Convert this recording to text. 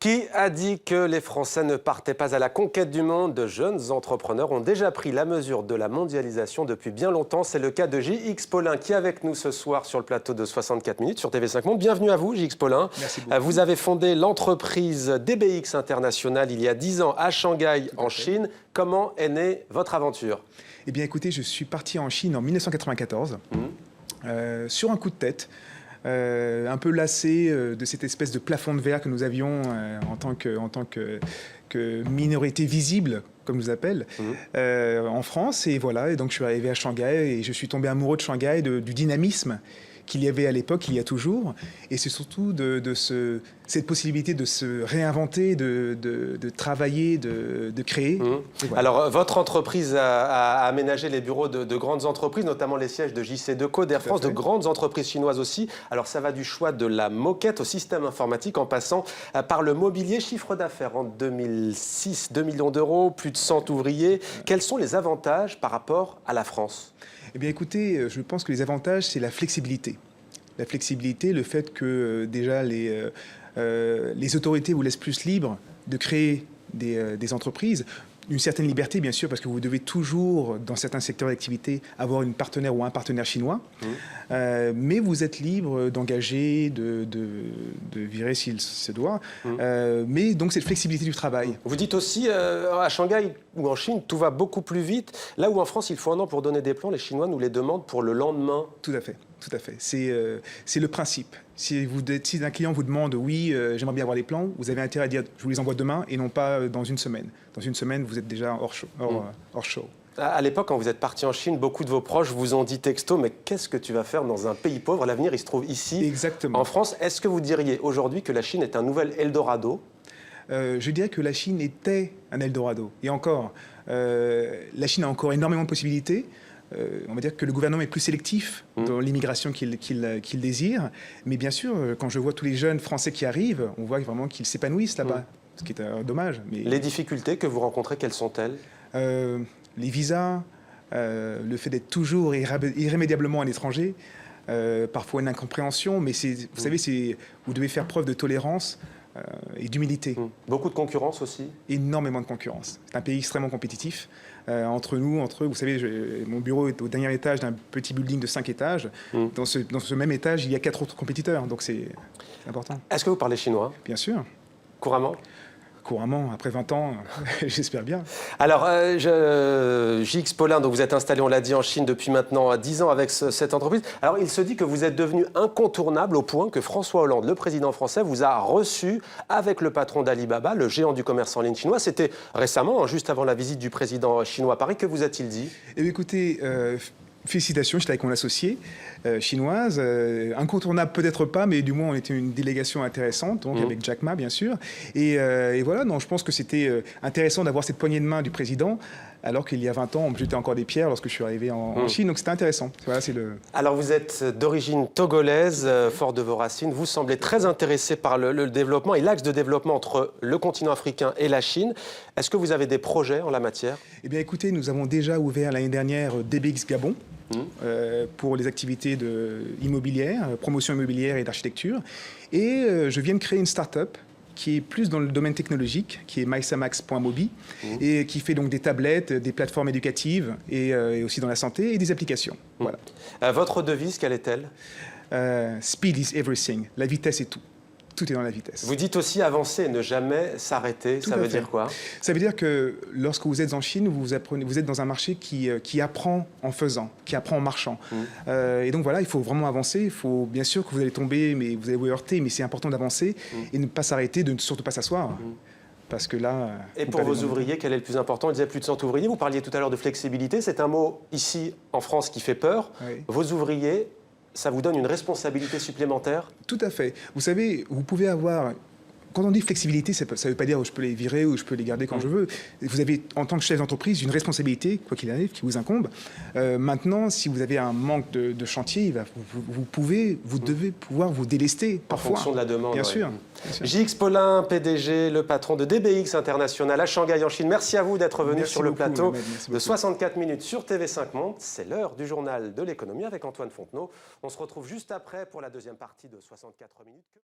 Qui a dit que les Français ne partaient pas à la conquête du monde? De jeunes entrepreneurs ont déjà pris la mesure de la mondialisation depuis bien longtemps. C'est le cas de JX Paulin qui est avec nous ce soir sur le plateau de 64 minutes sur TV5 Monde. Bienvenue à vous, JX Paulin. Merci beaucoup. Vous avez fondé l'entreprise DBX International il y a 10 ans à Shanghai, en Chine. Comment est née votre aventure? Eh bien, écoutez, je suis parti en Chine en 1994 sur un coup de tête. Un peu lassé de cette espèce de plafond de verre que nous avions en tant que minorité visible, comme je vous appelle, en France. Et voilà, et donc je suis arrivé à Shanghai et je suis tombé amoureux de Shanghai, du dynamisme qu'il y avait à l'époque, il y a toujours. Et c'est surtout cette possibilité de se réinventer, de travailler, de créer. Voilà. Alors, votre entreprise a aménagé les bureaux de grandes entreprises, notamment les sièges de JC Deco, d'Air France, de grandes entreprises chinoises aussi. Alors, ça va du choix de la moquette au système informatique en passant par le mobilier. Chiffre d'affaires en 2006, 2 millions d'euros, plus de 100 ouvriers. Quels sont les avantages par rapport à la France ? Eh bien, écoutez, je pense que les avantages, c'est la flexibilité. La flexibilité, le fait que déjà les autorités vous laissent plus libre de créer des entreprises. Une certaine liberté, bien sûr, parce que vous devez toujours, dans certains secteurs d'activité, avoir une partenaire ou un partenaire chinois. Mais vous êtes libre d'engager, de virer s'il se doit. Mais donc, cette flexibilité du travail. Vous dites aussi, à Shanghai ou en Chine, tout va beaucoup plus vite. Là où en France, il faut un an pour donner des plans, les Chinois nous les demandent pour le lendemain. Tout à fait. Tout à fait. C'est le principe. Si un client vous demande « oui, j'aimerais bien avoir les plans », vous avez intérêt à dire « je vous les envoie demain » et non pas dans une semaine. Dans une semaine, vous êtes déjà hors show. À l'époque, quand vous êtes parti en Chine, beaucoup de vos proches vous ont dit texto « mais qu'est-ce que tu vas faire dans un pays pauvre? L'avenir, il se trouve ici, Exactement. En France. » Est-ce que vous diriez aujourd'hui que la Chine est un nouvel Eldorado? Je dirais que la Chine était un Eldorado. Et encore, la Chine a encore énormément de possibilités. On va dire que le gouvernement est plus sélectif dans l'immigration qu'il désire. Mais bien sûr, quand je vois tous les jeunes Français qui arrivent, on voit vraiment qu'ils s'épanouissent là-bas, ce qui est dommage. Mais... Les difficultés que vous rencontrez, quelles sont-elles? Les visas, le fait d'être toujours irrémédiablement un étranger, parfois une incompréhension, mais vous savez, vous devez faire preuve de tolérance et d'humilité. Beaucoup de concurrence aussi? Énormément de concurrence. C'est un pays extrêmement compétitif. Entre eux, vous savez, mon bureau est au dernier étage d'un petit building de 5 étages. Dans ce même étage, il y a 4 autres compétiteurs, donc c'est important. Est-ce que vous parlez chinois? Bien sûr. Couramment? Couramment, après 20 ans, j'espère bien. Alors, JX Paulin, donc vous êtes installé, on l'a dit, en Chine depuis maintenant 10 ans avec cette entreprise. Alors, il se dit que vous êtes devenu incontournable au point que François Hollande, le président français, vous a reçu avec le patron d'Alibaba, le géant du commerce en ligne chinois. C'était récemment, juste avant la visite du président chinois à Paris. Que vous a-t-il dit? Eh bien, écoutez, félicitations, j'étais avec mon associé chinoise, incontournable peut-être pas, mais du moins on était une délégation intéressante, donc avec Jack Ma bien sûr. Et voilà, non, je pense que c'était intéressant d'avoir cette poignée de main du président, alors qu'il y a 20 ans, on me jetait encore des pierres lorsque je suis arrivé en Chine, donc c'était intéressant. Voilà, Alors vous êtes d'origine togolaise, fort de vos racines, vous semblez très intéressé par le développement et l'axe de développement entre le continent africain et la Chine. Est-ce que vous avez des projets en la matière? Eh bien écoutez, nous avons déjà ouvert l'année dernière DBX Gabon, pour les activités immobilières, promotion immobilière et d'architecture. Et je viens de créer une start-up qui est plus dans le domaine technologique, qui est mysamax.mobi, et qui fait donc des tablettes, des plateformes éducatives, et aussi dans la santé, et des applications. Voilà. Votre devise, quelle est-elle? Speed is everything. La vitesse est tout. Tout est dans la vitesse. Vous dites aussi avancer, ne jamais s'arrêter. Ça veut dire quoi? Ça veut dire que lorsque vous êtes en Chine, vous êtes dans un marché qui apprend en faisant, qui apprend en marchant. Et donc voilà, il faut vraiment avancer. Il faut bien sûr que vous allez tomber, mais vous allez vous heurter, mais c'est important d'avancer et ne pas s'arrêter, de ne surtout pas s'asseoir. Parce que là... Et pour vos ouvriers, quel est le plus important? Il disait plus de 100 ouvriers. Vous parliez tout à l'heure de flexibilité. C'est un mot ici en France qui fait peur. Oui. Vos ouvriers... ça vous donne une responsabilité supplémentaire? Tout à fait. Vous savez, vous pouvez avoir... Quand on dit flexibilité, ça ne veut pas dire que je peux les virer ou je peux les garder quand je veux. Vous avez, en tant que chef d'entreprise, une responsabilité, quoi qu'il arrive, qui vous incombe. Maintenant, si vous avez un manque de chantier, vous devez pouvoir vous délester parfois. En fonction de la demande. Bien sûr. JX Paulin, PDG, le patron de DBX International à Shanghai en Chine. Merci à vous d'être venu sur le plateau de 64 minutes sur TV5 Monde. C'est l'heure du journal de l'économie avec Antoine Fontenot. On se retrouve juste après pour la deuxième partie de 64 minutes.